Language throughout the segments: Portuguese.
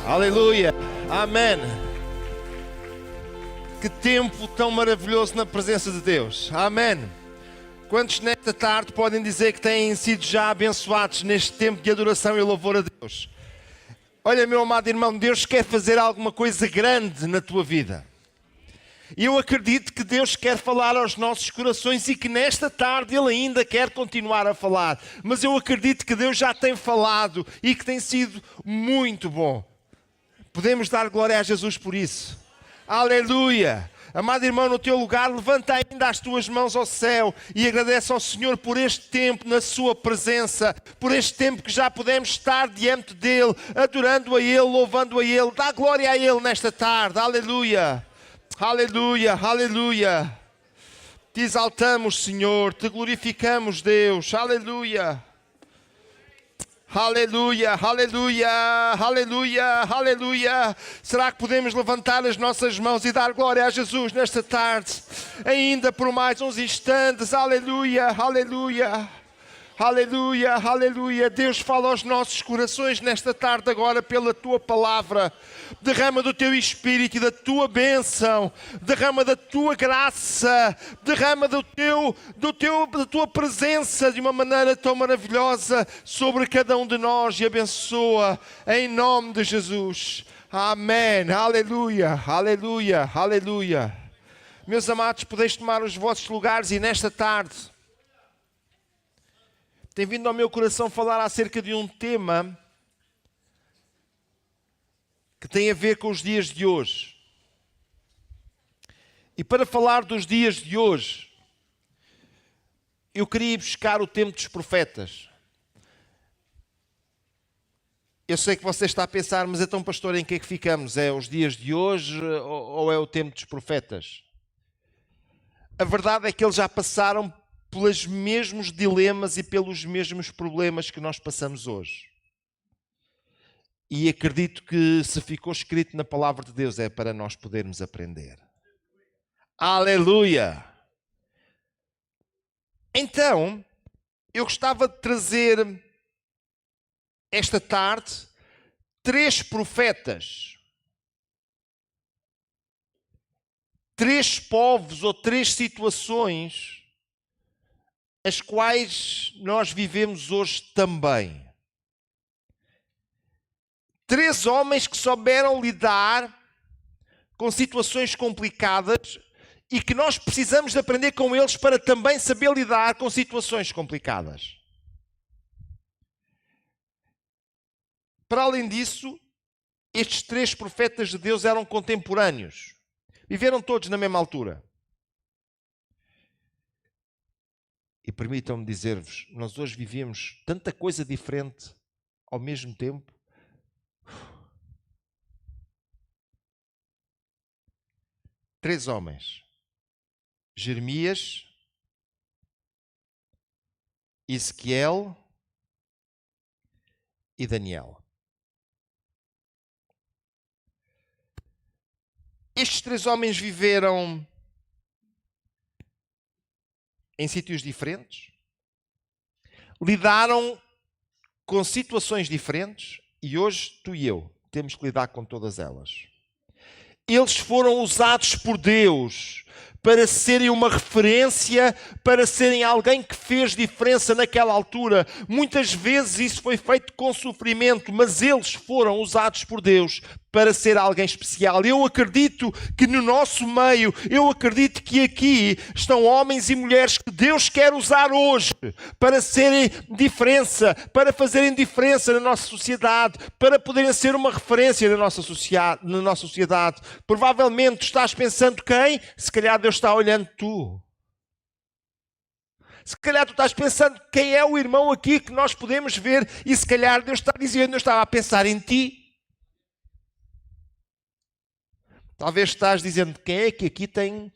Aleluia. Amém. Que tempo tão maravilhoso na presença de Deus. Amém. Quantos nesta tarde podem dizer que têm sido já abençoados neste tempo de adoração e louvor a Deus? Olha, meu amado irmão, Deus quer fazer alguma coisa grande na tua vida. E eu acredito que Deus quer falar aos nossos corações e que nesta tarde Ele ainda quer continuar a falar. Mas eu acredito que Deus já tem falado e que tem sido muito bom. Podemos dar glória a Jesus por isso. Aleluia! Amado irmão, no teu lugar, levanta ainda as tuas mãos ao céu e agradece ao Senhor por este tempo na sua presença, por este tempo que já podemos estar diante dEle, adorando a Ele, louvando a Ele. Dá glória a Ele nesta tarde. Aleluia! Aleluia, aleluia. Te exaltamos, Senhor, te glorificamos, Deus. Aleluia. Aleluia, aleluia, aleluia, aleluia. Será que podemos levantar as nossas mãos e dar glória a Jesus nesta tarde? Ainda por mais uns instantes. Aleluia, aleluia. Aleluia, aleluia. Deus fala aos nossos corações nesta tarde agora pela Tua palavra. Derrama do Teu Espírito e da Tua bênção. Derrama da Tua graça. Derrama da Tua presença de uma maneira tão maravilhosa sobre cada um de nós e abençoa em nome de Jesus. Amém. Aleluia, aleluia, aleluia. Meus amados, podeis tomar os vossos lugares e nesta tarde tem vindo ao meu coração falar acerca de um tema que tem a ver com os dias de hoje. E para falar dos dias de hoje, eu queria ir buscar o tempo dos profetas. Eu sei que você está a pensar, mas então, pastor, em que é que ficamos? É os dias de hoje ou é o tempo dos profetas? A verdade é que eles já passaram pelos mesmos dilemas e pelos mesmos problemas que nós passamos hoje. E acredito que se ficou escrito na palavra de Deus é para nós podermos aprender. Aleluia! Então, eu gostava de trazer esta tarde 3 profetas. 3 povos ou 3 situações as quais nós vivemos hoje também. 3 homens que souberam lidar com situações complicadas e que nós precisamos de aprender com eles para também saber lidar com situações complicadas. Para além disso, estes 3 profetas de Deus eram contemporâneos. Viveram todos na mesma altura. E permitam-me dizer-vos, nós hoje vivemos tanta coisa diferente ao mesmo tempo. 3 homens. Jeremias, Ezequiel e Daniel. Estes 3 homens viveram em sítios diferentes, lidaram com situações diferentes e hoje tu e eu temos que lidar com todas elas. Eles foram usados por Deus para serem uma referência, para serem alguém que fez diferença naquela altura. Muitas vezes isso foi feito com sofrimento, mas eles foram usados por Deus para ser alguém especial. Eu acredito que no nosso meio, eu acredito que aqui estão homens e mulheres que Deus quer usar hoje para serem diferença, para fazerem diferença na nossa sociedade, para poderem ser uma referência na nossa sociedade. Provavelmente tu estás pensando quem? Se calhar Deus está olhando tu. Se calhar tu estás pensando quem é o irmão aqui que nós podemos ver e se calhar Deus está dizendo, eu estava a pensar em ti. Talvez estás dizendo quem é que aqui tem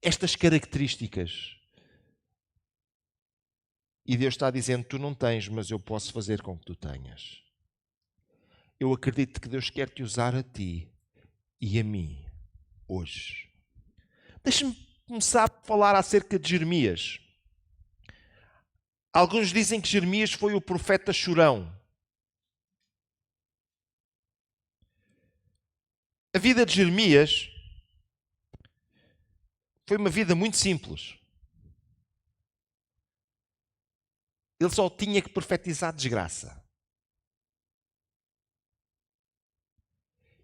estas características. E Deus está dizendo, tu não tens, mas eu posso fazer com que tu tenhas. Eu acredito que Deus quer te usar a ti e a mim hoje. Deixa-me começar a falar acerca de Jeremias. Alguns dizem que Jeremias foi o profeta chorão. A vida de Jeremias foi uma vida muito simples. Ele só tinha que profetizar desgraça.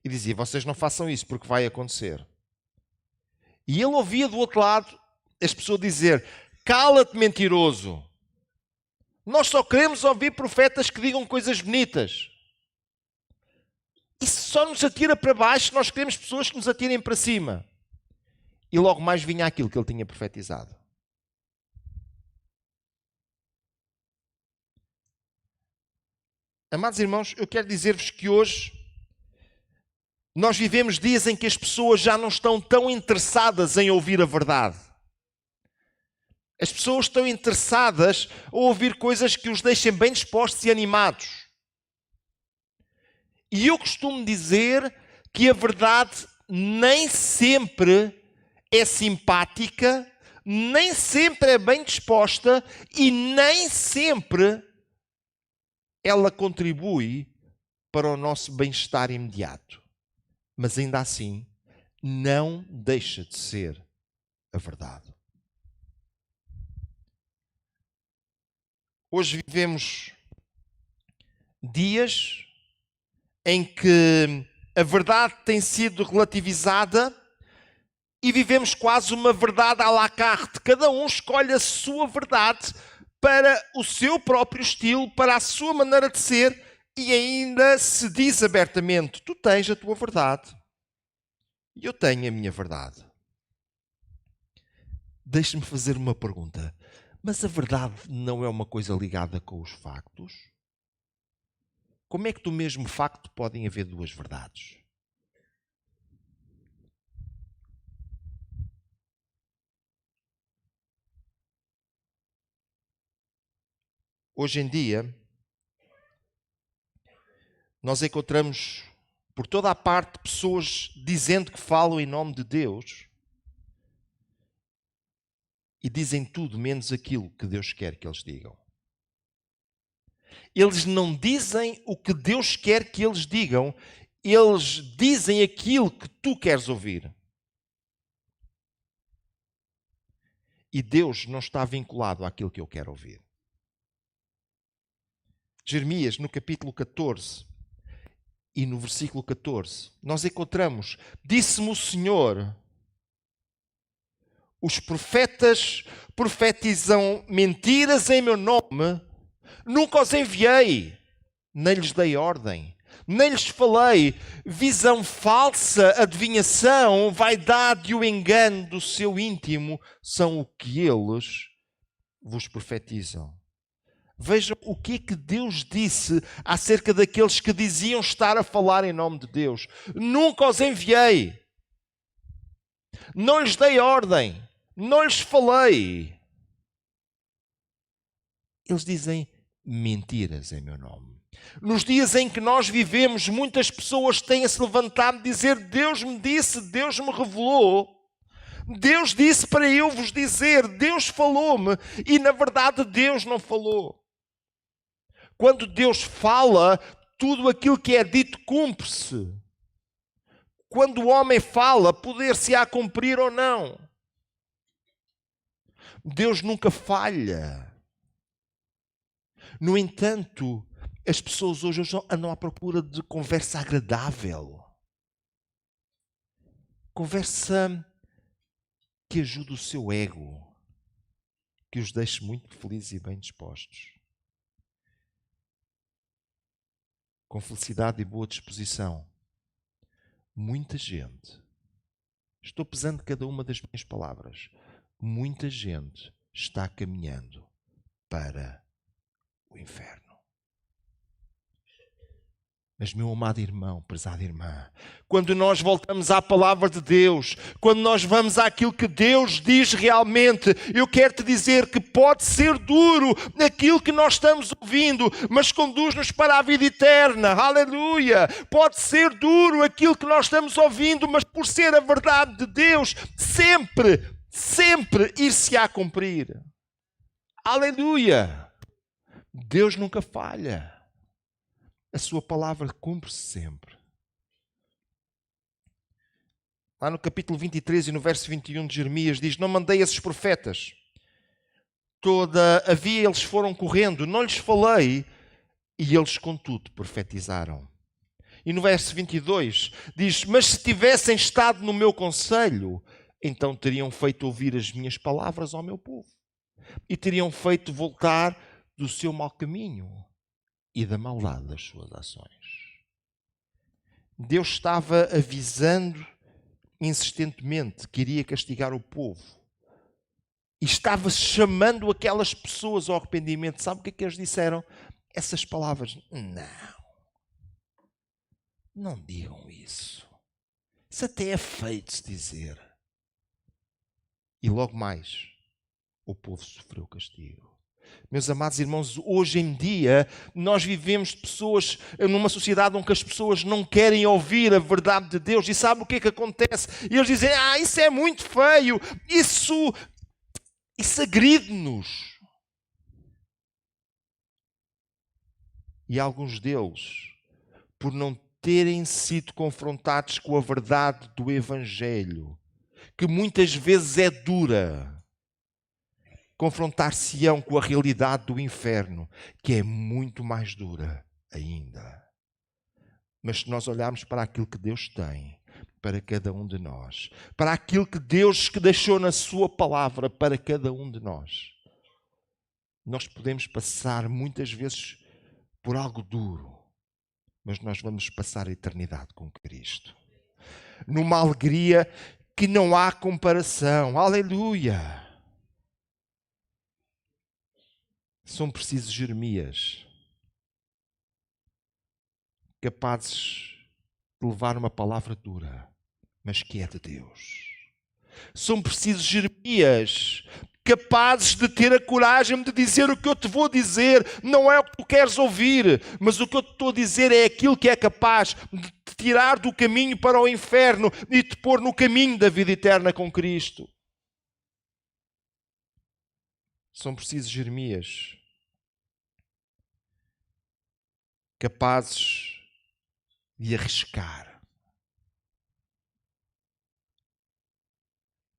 E dizia, vocês não façam isso porque vai acontecer. E ele ouvia do outro lado as pessoas dizer, cala-te, mentiroso. Nós só queremos ouvir profetas que digam coisas bonitas. Isso só nos atira para baixo, nós queremos pessoas que nos atirem para cima. E logo mais vinha aquilo que ele tinha profetizado. Amados irmãos, eu quero dizer-vos que hoje nós vivemos dias em que as pessoas já não estão tão interessadas em ouvir a verdade. As pessoas estão interessadas a ouvir coisas que os deixem bem dispostos e animados. E eu costumo dizer que a verdade nem sempre é simpática, nem sempre é bem disposta e nem sempre ela contribui para o nosso bem-estar imediato. Mas ainda assim, não deixa de ser a verdade. Hoje vivemos dias em que a verdade tem sido relativizada e vivemos quase uma verdade à la carte. Cada um escolhe a sua verdade para o seu próprio estilo, para a sua maneira de ser e ainda se diz abertamente, tu tens a tua verdade e eu tenho a minha verdade. Deixe-me fazer uma pergunta. Mas a verdade não é uma coisa ligada com os factos? Como é que do mesmo facto podem haver duas verdades? Hoje em dia, nós encontramos por toda a parte pessoas dizendo que falam em nome de Deus e dizem tudo menos aquilo que Deus quer que eles digam. Eles não dizem o que Deus quer que eles digam, eles dizem aquilo que tu queres ouvir. E Deus não está vinculado àquilo que eu quero ouvir. Jeremias, no capítulo 14 e no versículo 14, nós encontramos, disse-me o Senhor, os profetas profetizam mentiras em meu nome, nunca os enviei, nem lhes dei ordem, nem lhes falei. Visão falsa, adivinhação, vaidade e o engano do seu íntimo são o que eles vos profetizam. Vejam o que é que Deus disse acerca daqueles que diziam estar a falar em nome de Deus. Nunca os enviei, não lhes dei ordem, não lhes falei. Eles dizem mentiras em meu nome. Nos dias em que nós vivemos, muitas pessoas têm-se levantado a dizer Deus me disse, Deus me revelou. Deus disse para eu vos dizer, Deus falou-me. E na verdade Deus não falou. Quando Deus fala, tudo aquilo que é dito cumpre-se. Quando o homem fala, poder-se-á cumprir ou não. Deus nunca falha. No entanto, as pessoas hoje andam à procura de conversa agradável. Conversa que ajude o seu ego, que os deixe muito felizes e bem dispostos. Com felicidade e boa disposição. Muita gente, estou pesando cada uma das minhas palavras, muita gente está caminhando para o inferno. Mas, meu amado irmão, prezada irmã, quando nós voltamos à palavra de Deus, quando nós vamos àquilo que Deus diz realmente, eu quero te dizer que pode ser duro aquilo que nós estamos ouvindo, mas conduz-nos para a vida eterna. Aleluia! Pode ser duro aquilo que nós estamos ouvindo, mas por ser a verdade de Deus, sempre ir-se-á cumprir. Aleluia! Deus nunca falha. A sua palavra cumpre-se sempre. lá no capítulo 23 e no verso 21 de Jeremias, diz: não mandei esses profetas. Todavia eles foram correndo, não lhes falei, e eles contudo profetizaram. E no verso 22 diz: mas se tivessem estado no meu conselho, então teriam feito ouvir as minhas palavras ao meu povo, e teriam feito voltar do seu mau caminho e da maldade das suas ações. Deus estava avisando insistentemente que iria castigar o povo. E estava chamando aquelas pessoas ao arrependimento. Sabe o que é que eles disseram? Essas palavras: não digam isso. Isso até é feio de se dizer. E logo mais, o povo sofreu castigo. Meus amados irmãos, hoje em dia nós vivemos pessoas numa sociedade onde as pessoas não querem ouvir a verdade de Deus. E sabe o que é que acontece? E eles dizem: isso é muito feio, isso agride-nos. E alguns deles, por não terem sido confrontados com a verdade do Evangelho, que muitas vezes é dura, confrontar-se-ão com a realidade do inferno, que é muito mais dura ainda. Mas se nós olharmos para aquilo que Deus tem para cada um de nós, para aquilo que Deus deixou na sua palavra para cada um de nós, nós podemos passar muitas vezes por algo duro, mas nós vamos passar a eternidade com Cristo, numa alegria que não há comparação. Aleluia! São precisos Jeremias capazes de levar uma palavra dura, mas que é de Deus. São precisos Jeremias capazes de ter a coragem de dizer: o que eu te vou dizer não é o que tu queres ouvir, mas o que eu te estou a dizer é aquilo que é capaz de te tirar do caminho para o inferno e te pôr no caminho da vida eterna com Cristo. São precisos Jeremias capazes de arriscar.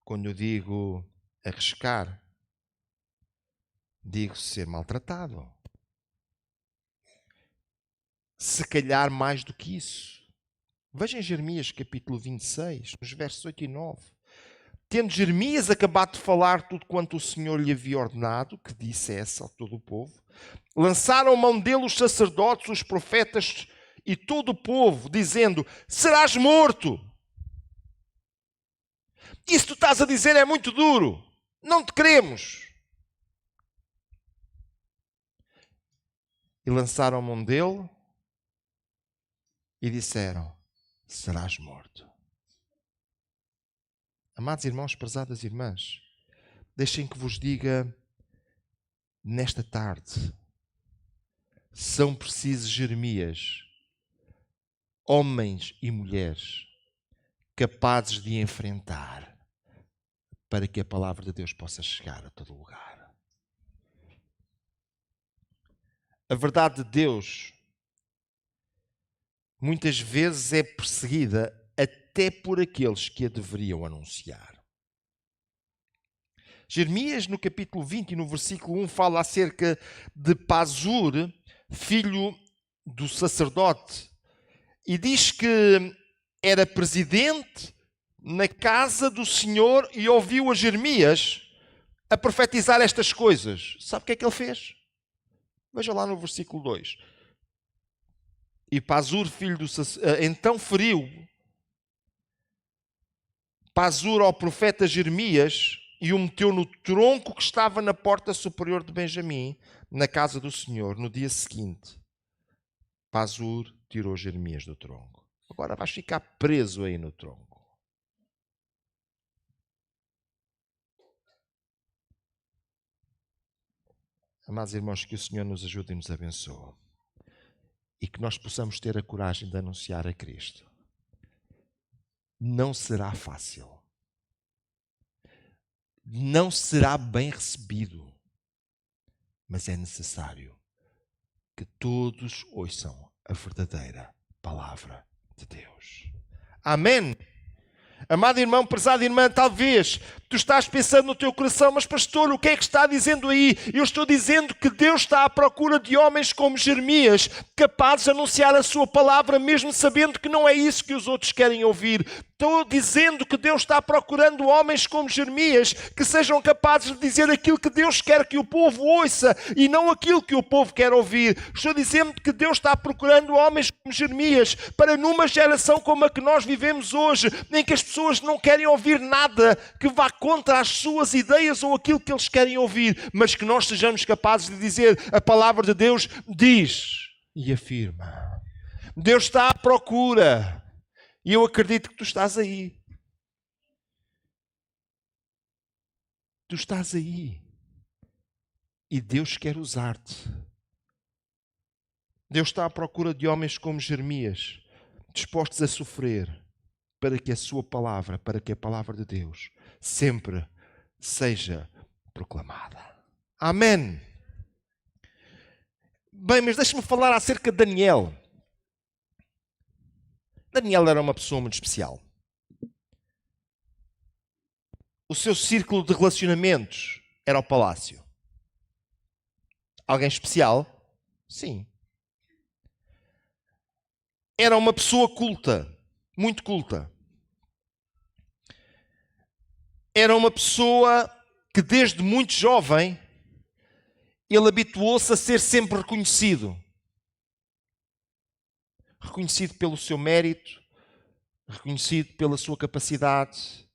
Quando eu digo arriscar, digo ser maltratado. Se calhar mais do que isso. Vejam Jeremias capítulo 26, nos versos 8 e 9. Tendo Jeremias acabado de falar tudo quanto o Senhor lhe havia ordenado, que dissesse a todo o povo, lançaram mão dele os sacerdotes, os profetas e todo o povo, dizendo: serás morto. Isso que tu estás a dizer é muito duro. Não te queremos. E lançaram mão dele e disseram: serás morto. Amados irmãos, prezadas irmãs, deixem que vos diga nesta tarde: são precisos Jeremias, homens e mulheres, capazes de enfrentar, para que a palavra de Deus possa chegar a todo lugar. A verdade de Deus muitas vezes é perseguida até por aqueles que a deveriam anunciar. Jeremias, no capítulo 20 e no versículo 1, fala acerca de Pazur, filho do sacerdote, e diz que era presidente na casa do Senhor e ouviu a Jeremias a profetizar estas coisas. Sabe o que é que ele fez? Veja lá no versículo 2. E Pazur, filho do sacerdote, então feriu Pazur ao profeta Jeremias e o meteu no tronco que estava na porta superior de Benjamim, na casa do Senhor. No dia seguinte, Pazur tirou Jeremias do tronco. Agora vais ficar preso aí no tronco. Amados irmãos, que o Senhor nos ajude e nos abençoe. E que nós possamos ter a coragem de anunciar a Cristo. Não será fácil. Não será bem recebido. Mas é necessário que todos ouçam a verdadeira palavra de Deus. Amém? Amado irmão, prezada irmã, talvez tu estás pensando no teu coração, mas pastor, o que é que está dizendo aí? Eu estou dizendo que Deus está à procura de homens como Jeremias, capazes de anunciar a sua palavra, mesmo sabendo que não é isso que os outros querem ouvir. Estou dizendo que Deus está procurando homens como Jeremias, que sejam capazes de dizer aquilo que Deus quer que o povo ouça e não aquilo que o povo quer ouvir. Estou dizendo que Deus está procurando homens como Jeremias para numa geração como a que nós vivemos hoje, em que as pessoas não querem ouvir nada que vá contra as suas ideias ou aquilo que eles querem ouvir, mas que nós sejamos capazes de dizer a palavra de Deus diz e afirma. Deus está à procura. E eu acredito que tu estás aí. Tu estás aí. E Deus quer usar-te. Deus está à procura de homens como Jeremias, dispostos a sofrer para que a sua palavra, para que a palavra de Deus sempre seja proclamada. Amém. Bem, mas deixa-me falar acerca de Daniel. Daniel era uma pessoa muito especial. O seu círculo de relacionamentos era o palácio. Alguém especial? Sim. Era uma pessoa culta, muito culta. Era uma pessoa que desde muito jovem ele habituou-se a ser sempre reconhecido. Reconhecido pelo seu mérito, reconhecido pela sua capacidade,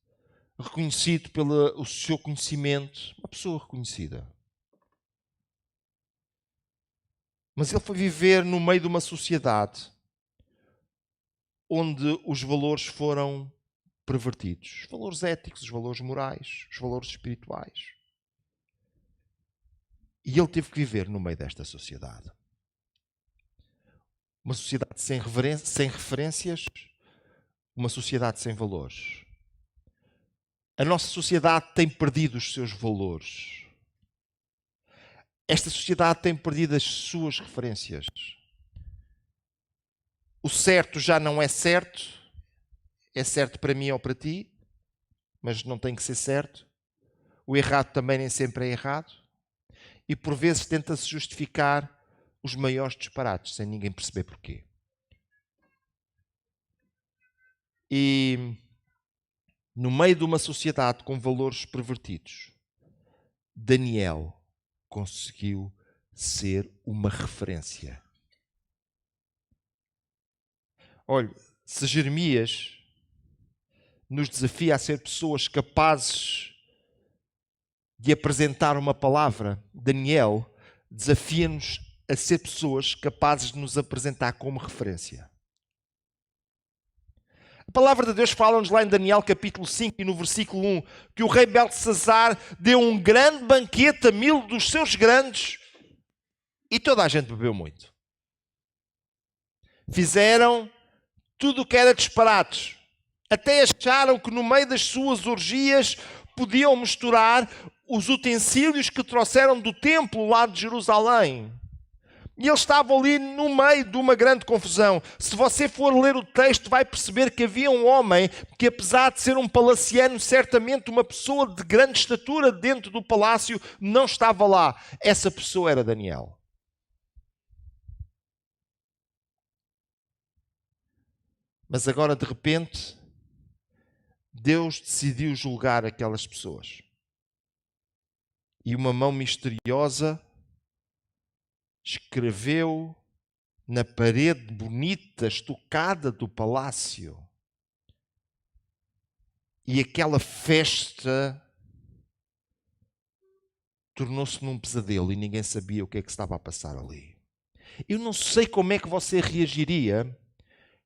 reconhecido pelo seu conhecimento. Uma pessoa reconhecida. Mas ele foi viver no meio de uma sociedade onde os valores foram pervertidos. Os valores éticos, os valores morais, os valores espirituais. E ele teve que viver no meio desta sociedade. Uma sociedade sem referências, uma sociedade sem valores. A nossa sociedade tem perdido os seus valores. Esta sociedade tem perdido as suas referências. O certo já não é certo. É certo para mim ou para ti, mas não tem que ser certo. O errado também nem sempre é errado. E por vezes tenta-se justificar os maiores disparates, sem ninguém perceber porquê. E no meio de uma sociedade com valores pervertidos, Daniel conseguiu ser uma referência. Olha, se Jeremias nos desafia a ser pessoas capazes de apresentar uma palavra, Daniel desafia-nos a ser pessoas capazes de nos apresentar como referência. A palavra de Deus fala-nos lá em Daniel capítulo 5 e no versículo 1 que o rei Beltesazar deu um grande banquete a 1000 dos seus grandes e toda a gente bebeu muito. Fizeram tudo o que era disparates. Até acharam que no meio das suas orgias podiam misturar os utensílios que trouxeram do templo lá de Jerusalém. E eles estavam ali no meio de uma grande confusão. Se você for ler o texto, vai perceber que havia um homem que, apesar de ser um palaciano, certamente uma pessoa de grande estatura dentro do palácio, não estava lá. Essa pessoa era Daniel. Mas agora, de repente, Deus decidiu julgar aquelas pessoas. E uma mão misteriosa escreveu na parede bonita, estucada do palácio. E aquela festa tornou-se num pesadelo e ninguém sabia o que é que estava a passar ali. Eu não sei como é que você reagiria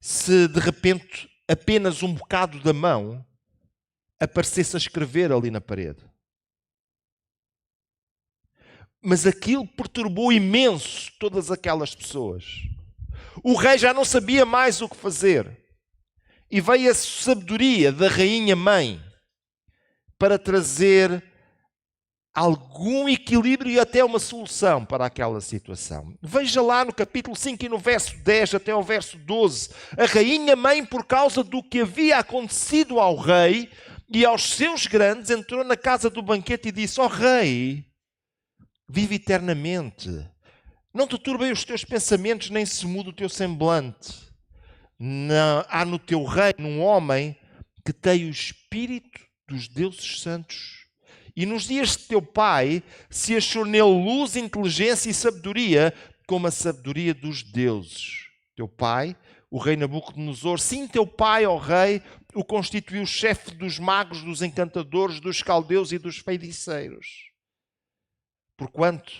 se de repente apenas um bocado da mão aparecesse a escrever ali na parede. Mas aquilo perturbou imenso todas aquelas pessoas. O rei já não sabia mais o que fazer. E veio a sabedoria da rainha mãe para trazer algum equilíbrio e até uma solução para aquela situação. Veja lá no capítulo 5 e no verso 10 até ao verso 12. A rainha mãe, por causa do que havia acontecido ao rei e aos seus grandes, entrou na casa do banquete e disse: ó rei, vive eternamente. Não te turbem os teus pensamentos, nem se mude o teu semblante. Há no teu reino um homem que tem o espírito dos deuses santos. E nos dias de teu pai se achou nele luz, inteligência e sabedoria, como a sabedoria dos deuses. Teu pai, o rei Nabucodonosor, sim, teu pai, ó rei, o constituiu chefe dos magos, dos encantadores, dos caldeus e dos feiticeiros. Porquanto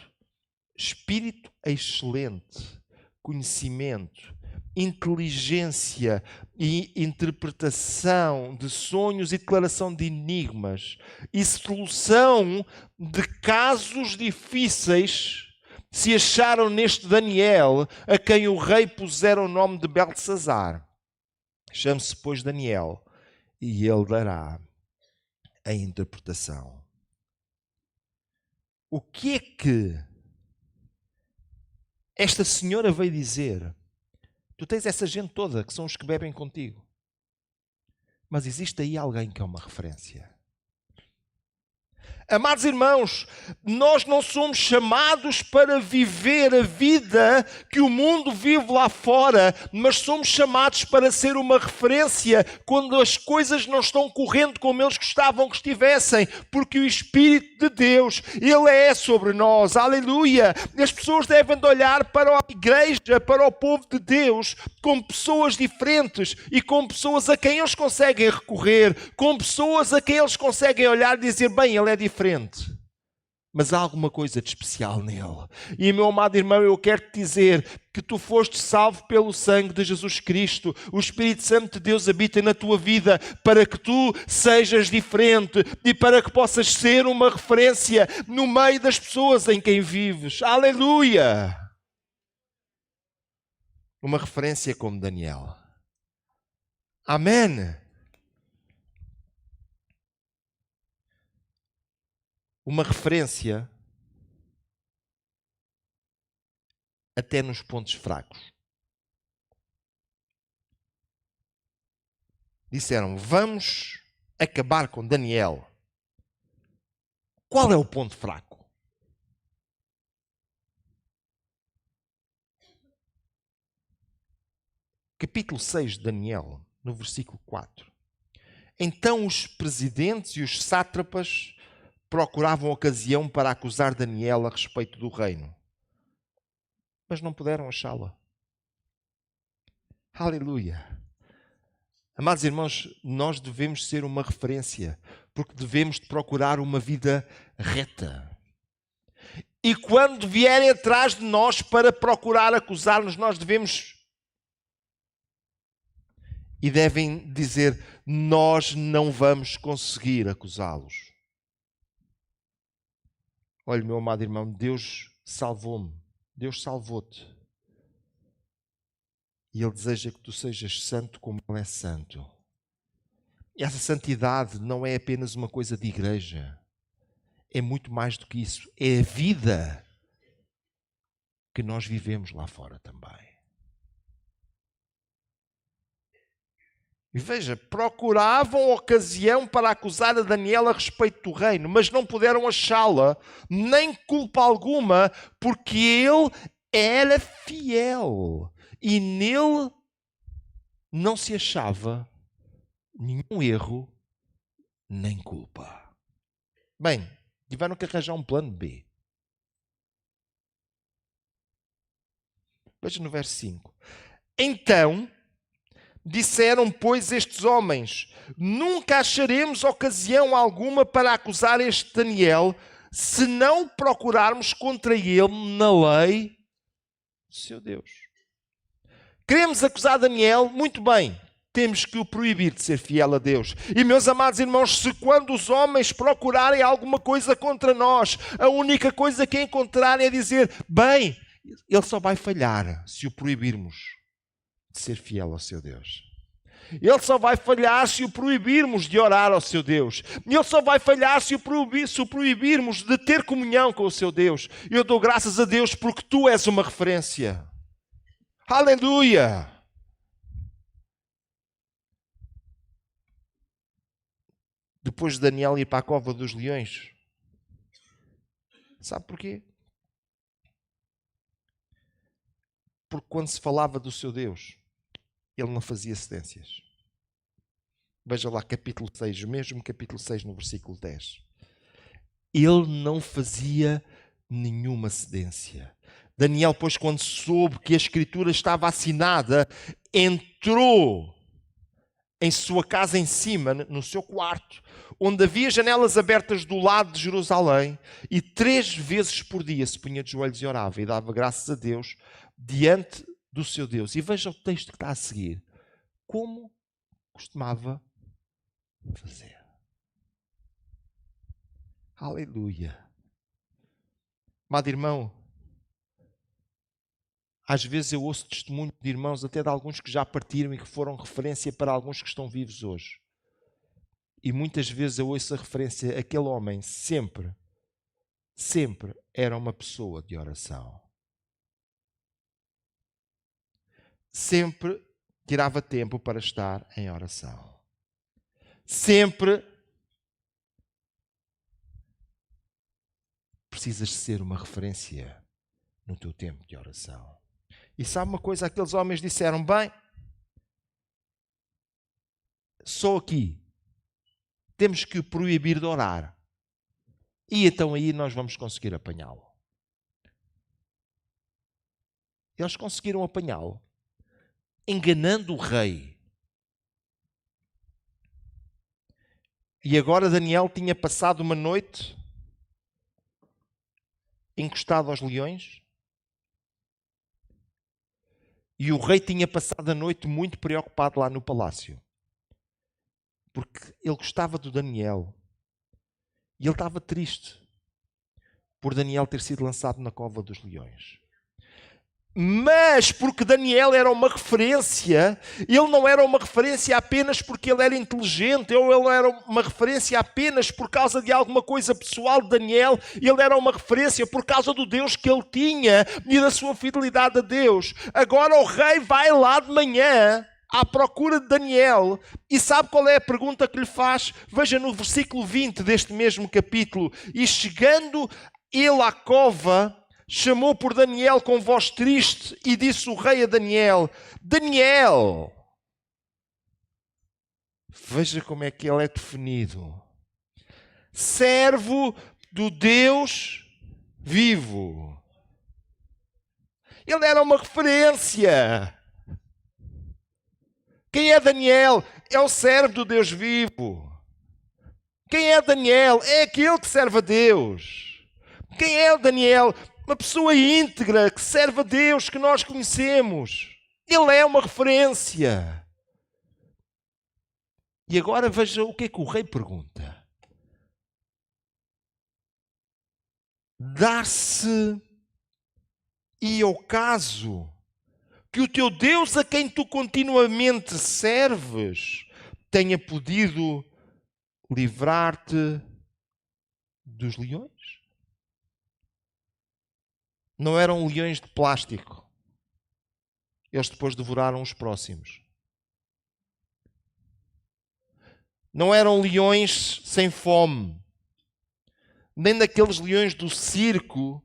espírito excelente, conhecimento, inteligência e interpretação de sonhos e declaração de enigmas e solução de casos difíceis se acharam neste Daniel, a quem o rei pusera o nome de Beltesazar. Chame-se, pois, Daniel, e ele dará a interpretação. O que é que esta senhora veio dizer? Tu tens essa gente toda, que são os que bebem contigo. Mas existe aí alguém que é uma referência. Amados irmãos, nós não somos chamados para viver a vida que o mundo vive lá fora, mas somos chamados para ser uma referência quando as coisas não estão correndo como eles gostavam que estivessem, porque o Espírito de Deus, Ele é sobre nós, aleluia. As pessoas devem de olhar para a igreja, para o povo de Deus, como pessoas diferentes e como pessoas a quem eles conseguem recorrer, como pessoas a quem eles conseguem olhar e dizer, bem, ele é diferente. Mas há alguma coisa de especial nele. E, meu amado irmão, eu quero te dizer que tu foste salvo pelo sangue de Jesus Cristo. O Espírito Santo de Deus habita na tua vida para que tu sejas diferente e para que possas ser uma referência no meio das pessoas em quem vives. Aleluia! Uma referência como Daniel. Amém! Uma referência até nos pontos fracos. Disseram, vamos acabar com Daniel. Qual é o ponto fraco? Capítulo 6 de Daniel, no versículo 4. Então os presidentes e os sátrapas procuravam ocasião para acusar Daniel a respeito do reino, mas não puderam achá-la. Aleluia! Amados irmãos, nós devemos ser uma referência, porque devemos procurar uma vida reta. E quando vierem atrás de nós para procurar acusar-nos, nós devemos e devem dizer, nós não vamos conseguir acusá-los. Olha, meu amado irmão, Deus salvou-me. Deus salvou-te. E Ele deseja que tu sejas santo como Ele é santo. E essa santidade não é apenas uma coisa de igreja. É muito mais do que isso. É a vida que nós vivemos lá fora também. E veja, procuravam ocasião para acusar a Daniel a respeito do reino, mas não puderam achá-la, nem culpa alguma, porque ele era fiel. E nele não se achava nenhum erro, nem culpa. Bem, tiveram que arranjar um plano B. Veja no verso 5. Então disseram, pois, estes homens, nunca acharemos ocasião alguma para acusar este Daniel, se não procurarmos contra ele na lei do seu Deus. Queremos acusar Daniel? Muito bem. Temos que o proibir de ser fiel a Deus. E, meus amados irmãos, se quando os homens procurarem alguma coisa contra nós, a única coisa que encontrarem é dizer, bem, ele só vai falhar se o proibirmos de ser fiel ao seu Deus. Ele só vai falhar se o proibirmos de orar ao seu Deus. Ele só vai falhar se o proibirmos de ter comunhão com o seu Deus. Eu dou graças a Deus porque tu és uma referência. Aleluia! Depois de Daniel ir para a cova dos leões, sabe porquê? Porque quando se falava do seu Deus, ele não fazia cedências. Veja lá capítulo 6, o mesmo capítulo 6 no versículo 10. Ele não fazia nenhuma cedência. Daniel, pois, quando soube que a escritura estava assinada, entrou em sua casa em cima, no seu quarto, onde havia janelas abertas do lado de Jerusalém, e 3 vezes por dia se punha de joelhos e orava, e dava graças a Deus diante do seu Deus. E veja o texto que está a seguir. Como costumava fazer. Aleluia. Amado irmão, às vezes eu ouço testemunho de irmãos, até de alguns que já partiram e que foram referência para alguns que estão vivos hoje. E muitas vezes eu ouço a referência, aquele homem sempre era uma pessoa de oração. Sempre tirava tempo para estar em oração. Sempre precisas ser uma referência no teu tempo de oração. E sabe uma coisa? Aqueles homens disseram, bem, só aqui temos que o proibir de orar. E então aí nós vamos conseguir apanhá-lo. Eles conseguiram apanhá-lo, enganando o rei. E agora Daniel tinha passado uma noite encostado aos leões. E o rei tinha passado a noite muito preocupado lá no palácio. Porque ele gostava do Daniel. E ele estava triste por Daniel ter sido lançado na cova dos leões. Mas porque Daniel era uma referência, ele não era uma referência apenas porque ele era inteligente, ou ele era uma referência apenas por causa de alguma coisa pessoal de Daniel, ele era uma referência por causa do Deus que ele tinha e da sua fidelidade a Deus. Agora o rei vai lá de manhã à procura de Daniel e sabe qual é a pergunta que lhe faz? Veja no versículo 20 deste mesmo capítulo. E chegando ele à cova, chamou por Daniel com voz triste e disse o rei a Daniel, Daniel, veja como é que ele é definido, servo do Deus vivo. Ele era uma referência. Quem é Daniel? É o servo do Deus vivo. Quem é Daniel? É aquele que serve a Deus. Quem é o Daniel? Uma pessoa íntegra que serve a Deus, que nós conhecemos. Ele é uma referência. E agora veja o que é que o rei pergunta. Dar-se e ao caso que o teu Deus a quem tu continuamente serves tenha podido livrar-te dos leões? Não eram leões de plástico. Eles depois devoraram os próximos. Não eram leões sem fome. Nem daqueles leões do circo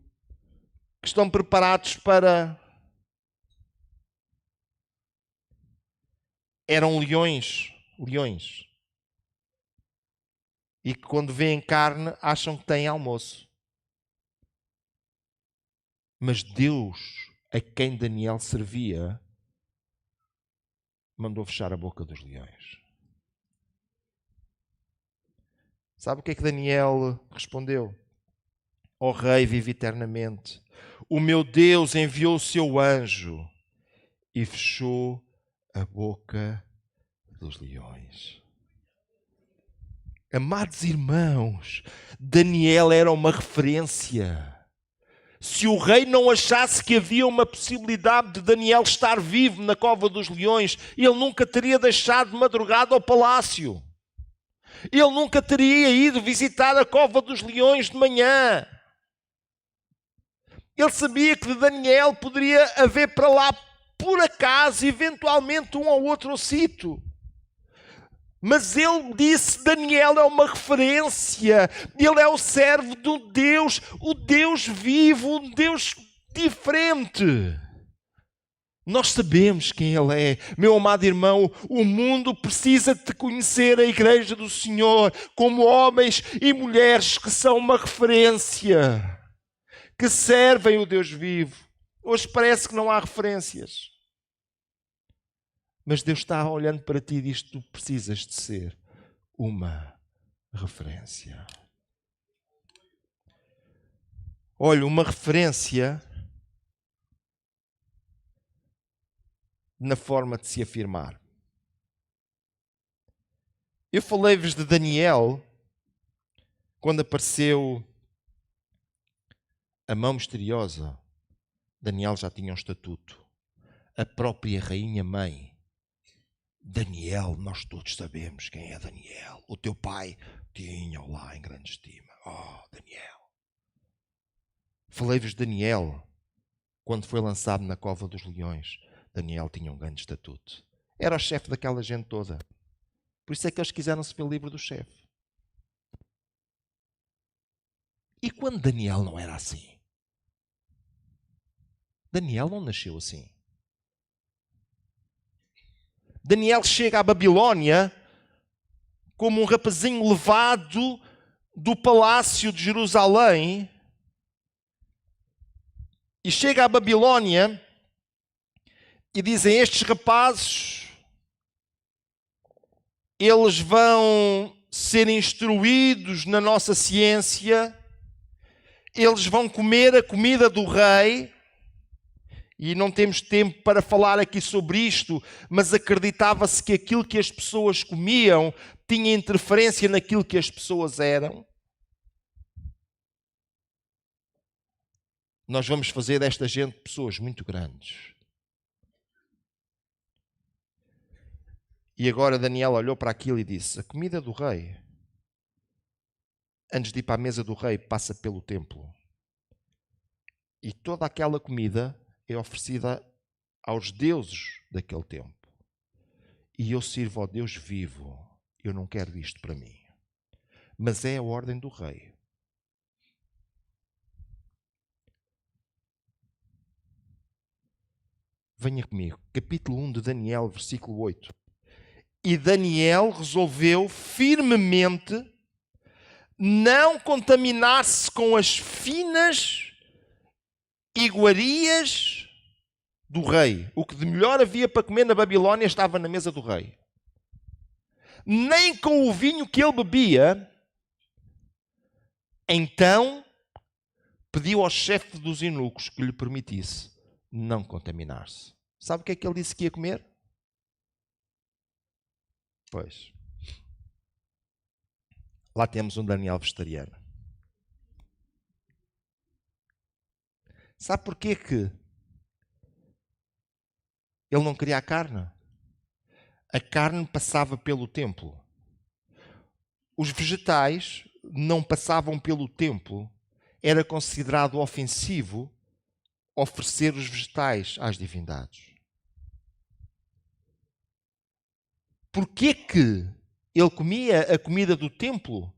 que estão preparados para... Eram leões. E que quando veem carne acham que têm almoço. Mas Deus, a quem Daniel servia, mandou fechar a boca dos leões. Sabe o que é que Daniel respondeu? Ó rei, vive eternamente. O meu Deus enviou o seu anjo e fechou a boca dos leões. Amados irmãos, Daniel era uma referência. Se o rei não achasse que havia uma possibilidade de Daniel estar vivo na cova dos leões, ele nunca teria deixado de madrugada ao palácio. Ele nunca teria ido visitar a cova dos leões de manhã. Ele sabia que de Daniel poderia haver para lá, por acaso, eventualmente um ou outro sítio. Mas ele disse, Daniel é uma referência. Ele é o servo de um Deus, o Deus vivo, um Deus diferente. Nós sabemos quem Ele é. Meu amado irmão, o mundo precisa de conhecer a Igreja do Senhor como homens e mulheres que são uma referência, que servem o Deus vivo. Hoje parece que não há referências. Mas Deus está olhando para ti e diz, tu precisas de ser uma referência. Olha, uma referência na forma de se afirmar. Eu falei-vos de Daniel, quando apareceu a mão misteriosa. Daniel já tinha um estatuto. A própria rainha-mãe. Daniel, nós todos sabemos quem é Daniel. O teu pai tinha-o lá em grande estima. Oh, Daniel. Falei-vos de Daniel, quando foi lançado na cova dos leões. Daniel tinha um grande estatuto. Era o chefe daquela gente toda. Por isso é que eles quiseram se ver livre do chefe. E quando Daniel não era assim? Daniel não nasceu assim. Daniel chega à Babilónia como um rapazinho levado do palácio de Jerusalém e chega à Babilónia e dizem, estes rapazes, eles vão ser instruídos na nossa ciência, eles vão comer a comida do rei. E não temos tempo para falar aqui sobre isto, mas acreditava-se que aquilo que as pessoas comiam tinha interferência naquilo que as pessoas eram. Nós vamos fazer desta gente pessoas muito grandes. E agora Daniel olhou para aquilo e disse, a comida do rei, antes de ir para a mesa do rei, passa pelo templo. E toda aquela comida é oferecida aos deuses daquele tempo. E eu sirvo ao Deus vivo. Eu não quero isto para mim. Mas é a ordem do rei. Venha comigo. Capítulo 1 de Daniel, versículo 8. E Daniel resolveu firmemente não contaminar-se com as finas iguarias do rei. O que de melhor havia para comer na Babilónia estava na mesa do rei. Nem com o vinho que ele bebia. Então pediu ao chefe dos eunucos que lhe permitisse não contaminar-se. Sabe o que é que ele disse que ia comer? Pois. Lá temos um Daniel vegetariano. Sabe porquê que ele não queria a carne? A carne passava pelo templo. Os vegetais não passavam pelo templo. Era considerado ofensivo oferecer os vegetais às divindades. Porquê que ele comia a comida do templo?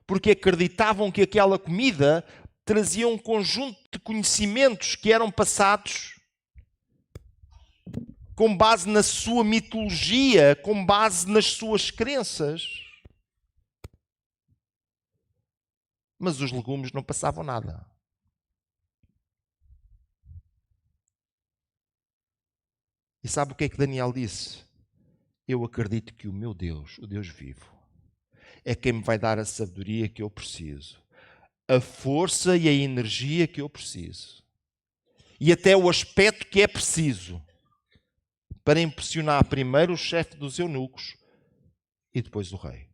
Porque acreditavam que aquela comida trazia um conjunto de conhecimentos que eram passados com base na sua mitologia, com base nas suas crenças. Mas os legumes não passavam nada. E sabe o que é que Daniel disse? Eu acredito que o meu Deus, o Deus vivo, é quem me vai dar a sabedoria que eu preciso, a força e a energia que eu preciso, e até o aspecto que é preciso para impressionar primeiro o chefe dos eunucos e depois o rei.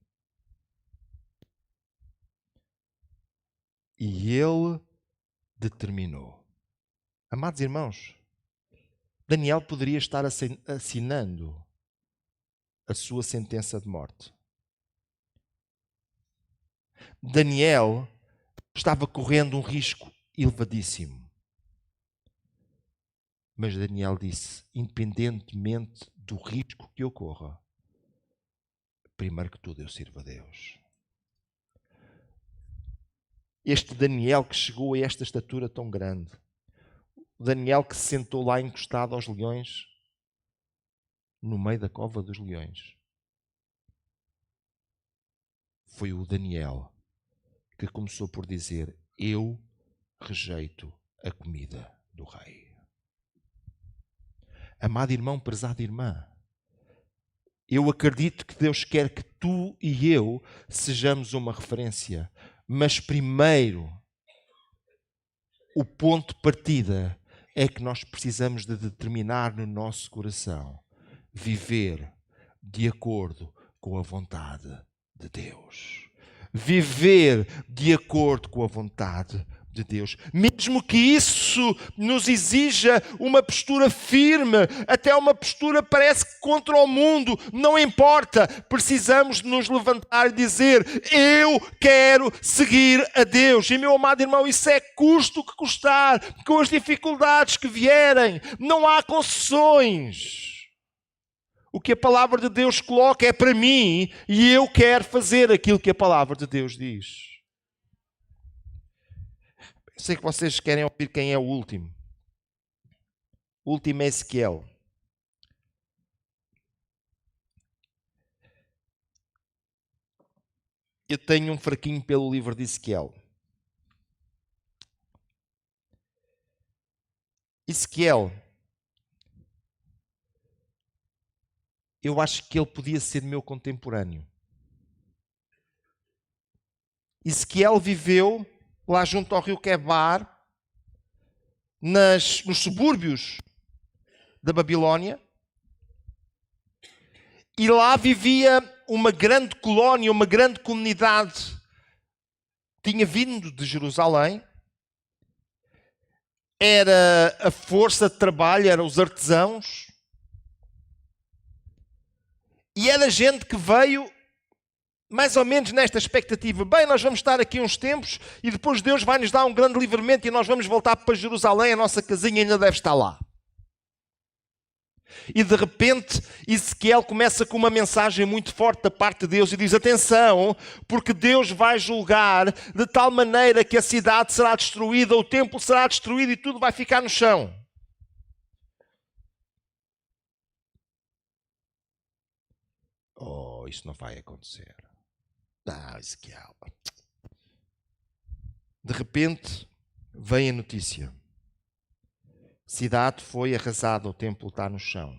E ele determinou. Amados irmãos, Daniel poderia estar assinando a sua sentença de morte. Daniel estava correndo um risco elevadíssimo. Mas Daniel disse, independentemente do risco que ocorra, primeiro que tudo eu sirvo a Deus. Este Daniel que chegou a esta estatura tão grande, o Daniel que se sentou lá encostado aos leões, no meio da cova dos leões, foi o Daniel que começou por dizer, eu rejeito a comida do rei. Amado irmão, prezada irmã, eu acredito que Deus quer que tu e eu sejamos uma referência. Mas primeiro, o ponto de partida é que nós precisamos de determinar no nosso coração viver de acordo com a vontade de Deus. Viver de acordo com a vontade de Deus. Mesmo que isso nos exija uma postura firme, até uma postura parece que contra o mundo, não importa. Precisamos de nos levantar e dizer, eu quero seguir a Deus. E meu amado irmão, isso é custo o que custar, com as dificuldades que vierem. Não há concessões. O que a palavra de Deus coloca é para mim e eu quero fazer aquilo que a palavra de Deus diz. Sei que vocês querem ouvir quem é o último. O último é Ezequiel. Eu tenho um fraquinho pelo livro de Ezequiel. Ezequiel, eu acho que ele podia ser meu contemporâneo. Ezequiel viveu lá junto ao rio Quebar, nos subúrbios da Babilónia, e lá vivia uma grande colónia, uma grande comunidade. Tinha vindo de Jerusalém, era a força de trabalho, eram os artesãos, e era gente que veio mais ou menos nesta expectativa. Bem, nós vamos estar aqui uns tempos e depois Deus vai nos dar um grande livramento e nós vamos voltar para Jerusalém, a nossa casinha ainda deve estar lá. E de repente Ezequiel começa com uma mensagem muito forte da parte de Deus e diz, atenção, porque Deus vai julgar de tal maneira que a cidade será destruída, o templo será destruído e tudo vai ficar no chão. Oh, isso não vai acontecer. Não, Ezequiel. De repente, vem a notícia. A cidade foi arrasada, o templo está no chão.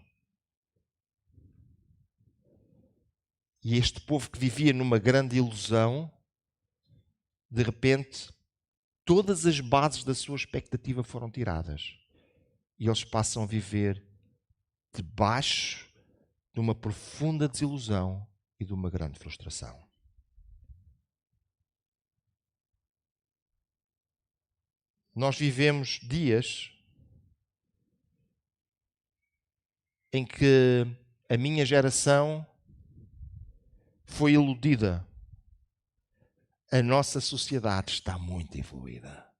E este povo que vivia numa grande ilusão, de repente, todas as bases da sua expectativa foram tiradas. E eles passam a viver debaixo de uma profunda desilusão e de uma grande frustração. Nós vivemos dias em que a minha geração foi iludida. A nossa sociedade está muito evoluída.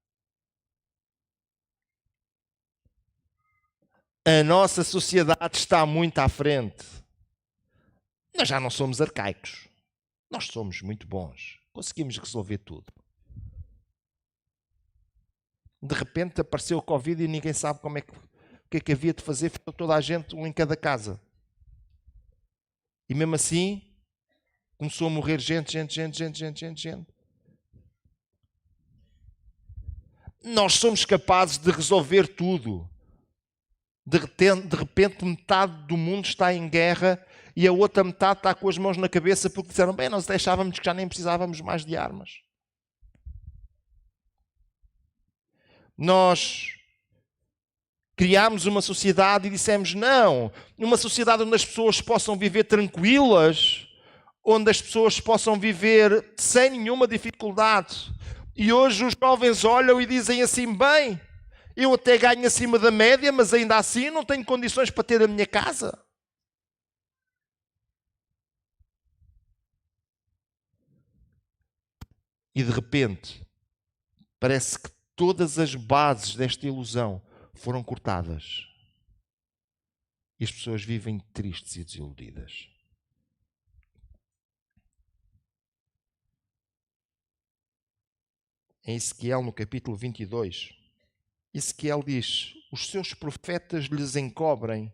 A nossa sociedade está muito à frente. Nós já não somos arcaicos. Nós somos muito bons. Conseguimos resolver tudo. De repente apareceu o Covid e ninguém sabe o que é que havia de fazer. Ficou toda a gente, um em cada casa. E mesmo assim, começou a morrer gente. Nós somos capazes de resolver tudo. De repente, metade do mundo está em guerra e a outra metade está com as mãos na cabeça porque disseram, bem, nós deixávamos que já nem precisávamos mais de armas. Nós criámos uma sociedade e dissemos, não, uma sociedade onde as pessoas possam viver tranquilas, onde as pessoas possam viver sem nenhuma dificuldade. E hoje os jovens olham e dizem assim, bem, Eu até ganho acima da média, mas ainda assim não tenho condições para ter a minha casa. E de repente, parece que todas as bases desta ilusão foram cortadas. E as pessoas vivem tristes e desiludidas. Em Ezequiel, no capítulo 22, Ezequiel diz: os seus profetas lhes encobrem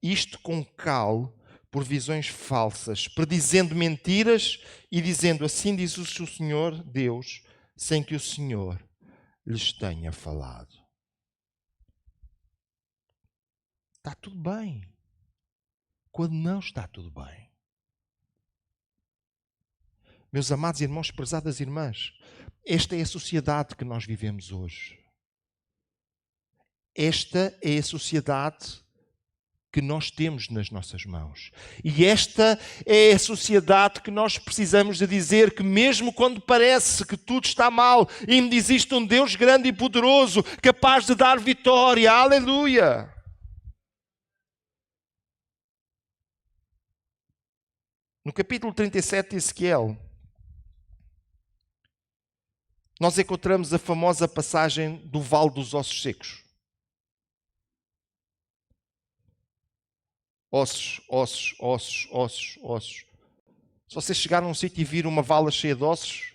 isto com cal por visões falsas, predizendo mentiras e dizendo: assim diz o seu Senhor Deus, sem que o Senhor lhes tenha falado. Está tudo bem. Quando não está tudo bem. Meus amados irmãos, prezadas irmãs, esta é a sociedade que nós vivemos hoje. Esta é a sociedade que nós temos nas nossas mãos. E esta é a sociedade que nós precisamos de dizer que mesmo quando parece que tudo está mal, ainda existe um Deus grande e poderoso, capaz de dar vitória. Aleluia! No capítulo 37 de Ezequiel, nós encontramos a famosa passagem do Vale dos Ossos Secos. Ossos, ossos, ossos, ossos, ossos. Se vocês chegaram a um sítio e viram uma vala cheia de ossos,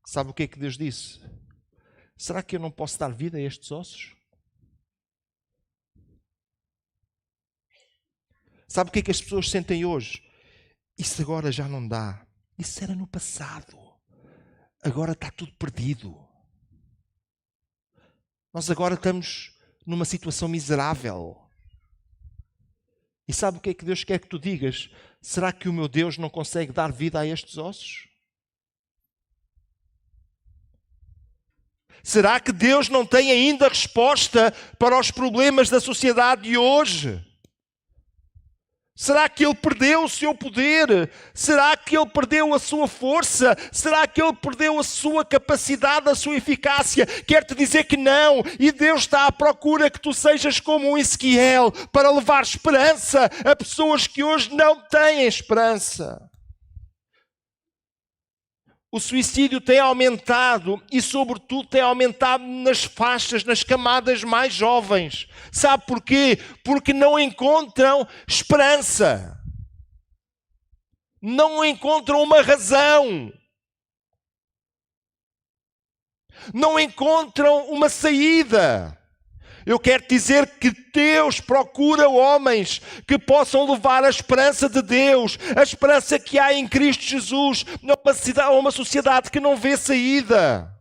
sabe o que é que Deus disse? Será que eu não posso dar vida a estes ossos? Sabe o que é que as pessoas sentem hoje? Isso agora já não dá. Isso era no passado. Agora está tudo perdido. Nós agora estamos numa situação miserável. E sabe o que é que Deus quer que tu digas? Será que o meu Deus não consegue dar vida a estes ossos? Será que Deus não tem ainda resposta para os problemas da sociedade de hoje? Será que Ele perdeu o seu poder? Será que Ele perdeu a sua força? Será que Ele perdeu a sua capacidade, a sua eficácia? Quero-te dizer que não. E Deus está à procura que tu sejas como um Ezequiel para levar esperança a pessoas que hoje não têm esperança. O suicídio tem aumentado e, sobretudo, tem aumentado nas faixas, nas camadas mais jovens. Sabe porquê? Porque não encontram esperança. Não encontram uma razão. Não encontram uma saída. Eu quero dizer que Deus procura homens que possam levar a esperança de Deus, a esperança que há em Cristo Jesus, a uma sociedade que não vê saída,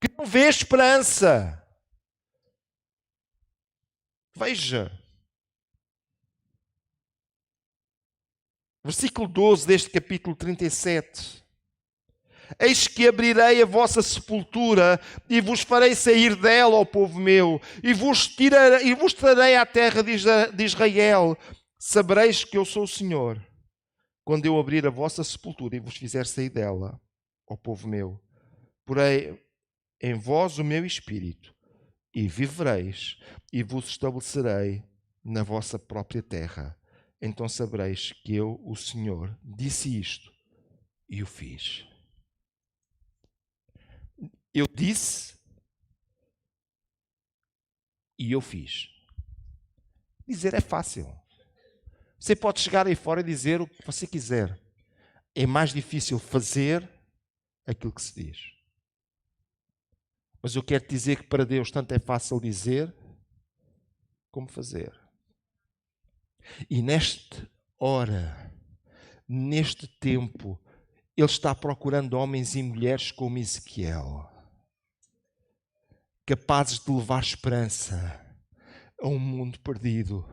que não vê esperança. Veja. Versículo 12 deste capítulo 37. Eis que abrirei a vossa sepultura e vos farei sair dela, ó povo meu, e vos trarei à terra de Israel. Sabereis que eu sou o Senhor, quando eu abrir a vossa sepultura e vos fizer sair dela, ó povo meu. Porei em vós o meu espírito, e vivereis, e vos estabelecerei na vossa própria terra. Então sabereis que eu, o Senhor, disse isto e o fiz. Eu disse e eu fiz. Dizer é fácil. Você pode chegar aí fora e dizer o que você quiser. É mais difícil fazer aquilo que se diz. Mas eu quero dizer que para Deus tanto é fácil dizer como fazer. E nesta hora, neste tempo, Ele está procurando homens e mulheres como Ezequiel, capazes de levar esperança a um mundo perdido,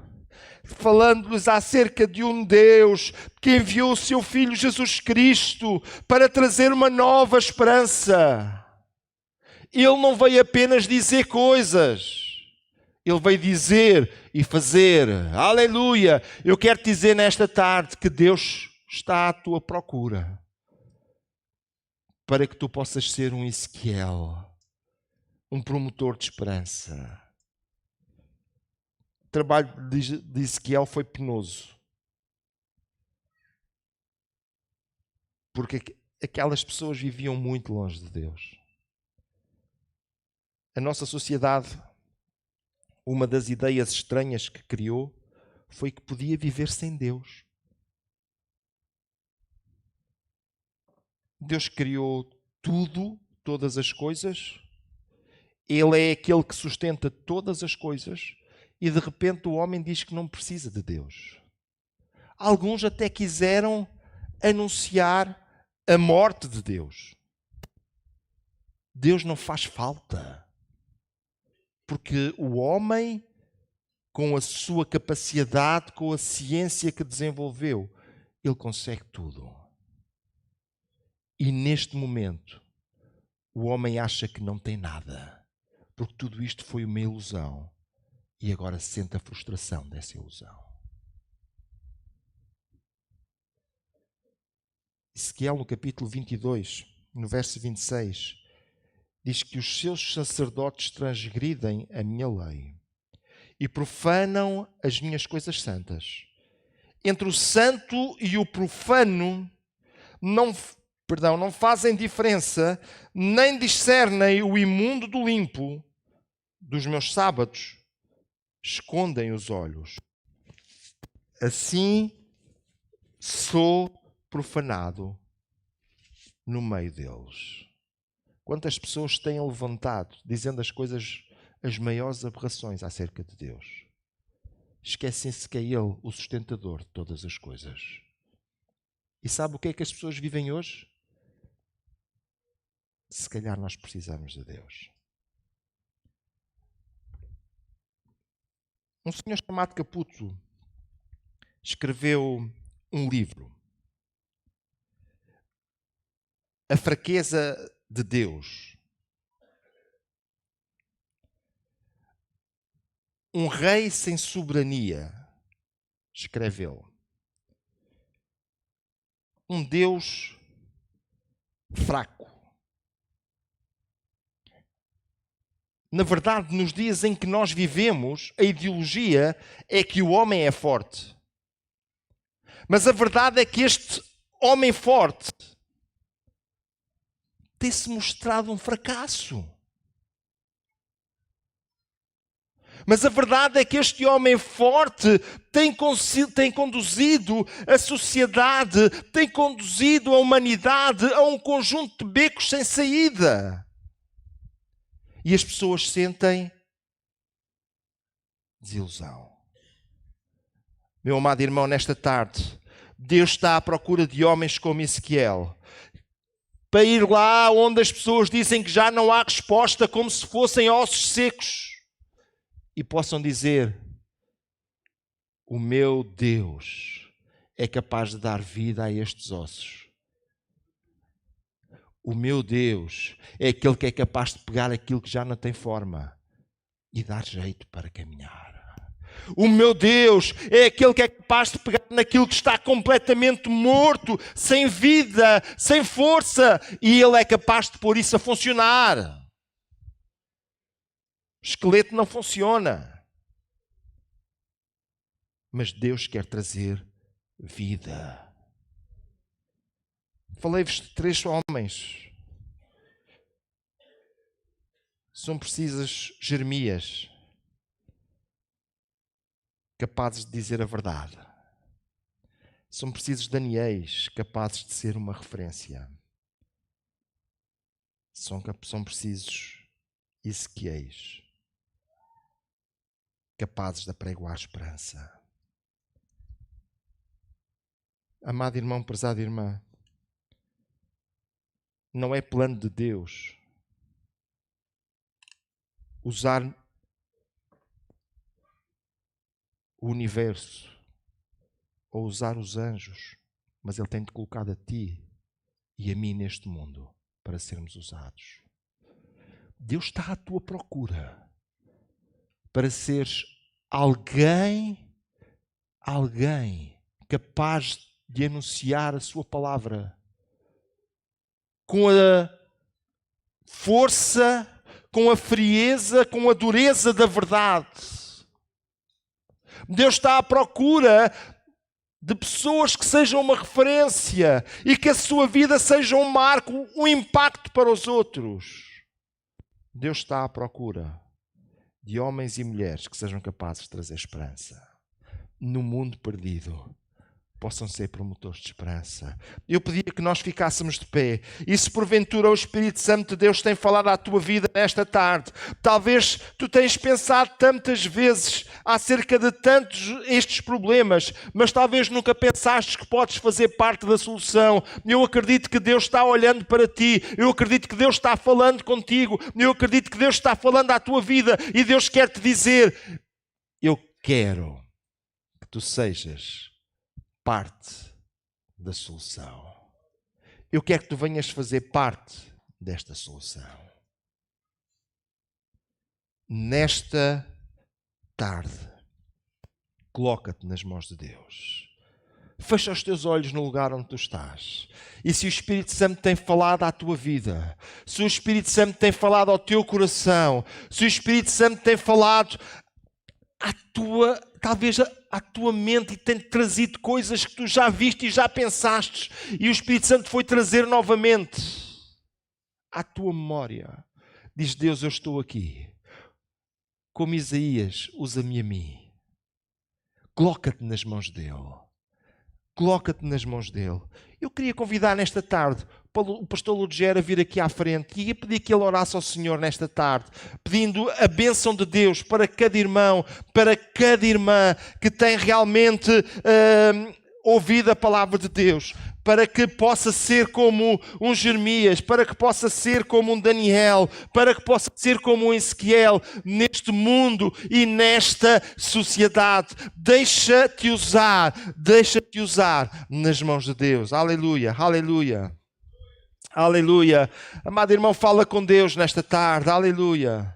falando-lhes acerca de um Deus que enviou o seu Filho Jesus Cristo para trazer uma nova esperança. Ele não veio apenas dizer coisas, Ele veio dizer e fazer. Aleluia! Eu quero dizer nesta tarde que Deus está à tua procura para que tu possas ser um Ezequiel um promotor de esperança. O trabalho de Ezequiel foi penoso. Porque aquelas pessoas viviam muito longe de Deus. A nossa sociedade, uma das ideias estranhas que criou foi que podia viver sem Deus. Deus criou tudo, todas as coisas. Ele é aquele que sustenta todas as coisas e de repente o homem diz que não precisa de Deus. Alguns até quiseram anunciar a morte de Deus. Deus não faz falta. Porque o homem, com a sua capacidade, com a ciência que desenvolveu, ele consegue tudo. E neste momento, o homem acha que não tem nada. Porque tudo isto foi uma ilusão. E agora sente a frustração dessa ilusão. Ezequiel, no capítulo 22, no verso 26, diz que os seus sacerdotes transgridem a minha lei e profanam as minhas coisas santas. Entre o santo e o profano não fazem diferença, nem discernem o imundo do limpo. Dos meus sábados escondem os olhos. Assim sou profanado no meio deles. Quantas pessoas têm levantado dizendo as coisas, as maiores aberrações acerca de Deus. Esquecem-se que é Ele o sustentador de todas as coisas. E sabe o que é que as pessoas vivem hoje? Se calhar nós precisamos de Deus. Um senhor chamado Caputo escreveu um livro. A fraqueza de Deus. Um rei sem soberania, escreve ele. Um Deus fraco. Na verdade, nos dias em que nós vivemos, a ideologia é que o homem é forte. Mas a verdade é que este homem forte tem-se mostrado um fracasso. Mas a verdade é que este homem forte tem conduzido a sociedade, tem conduzido a humanidade a um conjunto de becos sem saída. E as pessoas sentem desilusão. Meu amado irmão, nesta tarde, Deus está à procura de homens como Ezequiel, para ir lá onde as pessoas dizem que já não há resposta, como se fossem ossos secos, e possam dizer: o meu Deus é capaz de dar vida a estes ossos. O meu Deus é aquele que é capaz de pegar aquilo que já não tem forma e dar jeito para caminhar. O meu Deus é aquele que é capaz de pegar naquilo que está completamente morto, sem vida, sem força, e Ele é capaz de pôr isso a funcionar. O esqueleto não funciona. Mas Deus quer trazer vida. Falei-vos de 3 homens. São precisas Jeremias, capazes de dizer a verdade. São precisos Daniéis, capazes de ser uma referência. São precisos Ezequiéis, capazes de apregoar esperança. Amado irmão, prezada irmã, não é plano de Deus usar o universo ou usar os anjos, mas Ele tem-te colocado a ti e a mim neste mundo para sermos usados. Deus está à tua procura para seres alguém capaz de anunciar a sua palavra com a força, com a frieza, com a dureza da verdade. Deus está à procura de pessoas que sejam uma referência e que a sua vida seja um marco, um impacto para os outros. Deus está à procura de homens e mulheres que sejam capazes de trazer esperança no mundo perdido. Possam ser promotores de esperança. Eu pedia que nós ficássemos de pé. E se porventura o Espírito Santo de Deus tem falado à tua vida nesta tarde, talvez tu tenhas pensado tantas vezes acerca de tantos estes problemas, mas talvez nunca pensaste que podes fazer parte da solução. Eu acredito que Deus está olhando para ti. Eu acredito que Deus está falando contigo. Eu acredito que Deus está falando à tua vida. E Deus quer te dizer: eu quero que tu sejas parte da solução. Eu quero que tu venhas fazer parte desta solução. Nesta tarde, coloca-te nas mãos de Deus. Fecha os teus olhos no lugar onde tu estás. E se o Espírito Santo tem falado à tua vida, se o Espírito Santo tem falado ao teu coração, se o Espírito Santo tem falado talvez à tua mente e tem trazido coisas que tu já viste e já pensaste, e o Espírito Santo foi trazer novamente à tua memória. Diz Deus: eu estou aqui. Como Isaías, usa-me a mim. Coloca-te nas mãos dele. Coloca-te nas mãos dele. Eu queria convidar nesta tarde o pastor Ludger a vir aqui à frente e ia pedir que ele orasse ao Senhor nesta tarde, pedindo a bênção de Deus para cada irmão, para cada irmã que tem realmente ouvido a palavra de Deus, para que possa ser como um Jeremias, para que possa ser como um Daniel, para que possa ser como um Ezequiel neste mundo e nesta sociedade. Deixa-te usar nas mãos de Deus. Aleluia, aleluia. Aleluia. Amado irmão, fala com Deus nesta tarde. Aleluia.